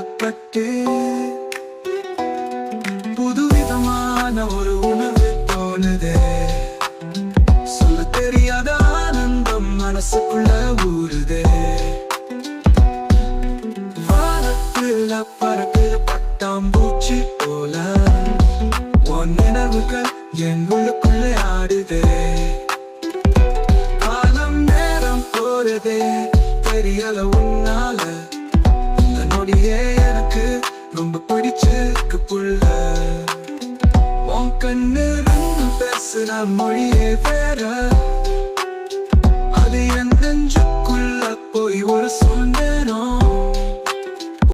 தள்ளப்பட்டு புதுவிதமான ஒரு உணர்வு தோணுதே. சொல்ல தெரியாத ஆனந்தம் மனசுக்குள்ள ஊறுதே. வானத்துல பறக்குது பட்டாம்பூச்சி போல உன் நினைவுகள் என் உள்ளுக்குள்ளே ஆடுதே. காலம் நேரம் போறதே தெரியல உன்னால. இந்த நொடியே எனக்கு ரொம்ப பிடிச்சிருக்கு புள்ள. உன் கண்ணு பேசுன மொழி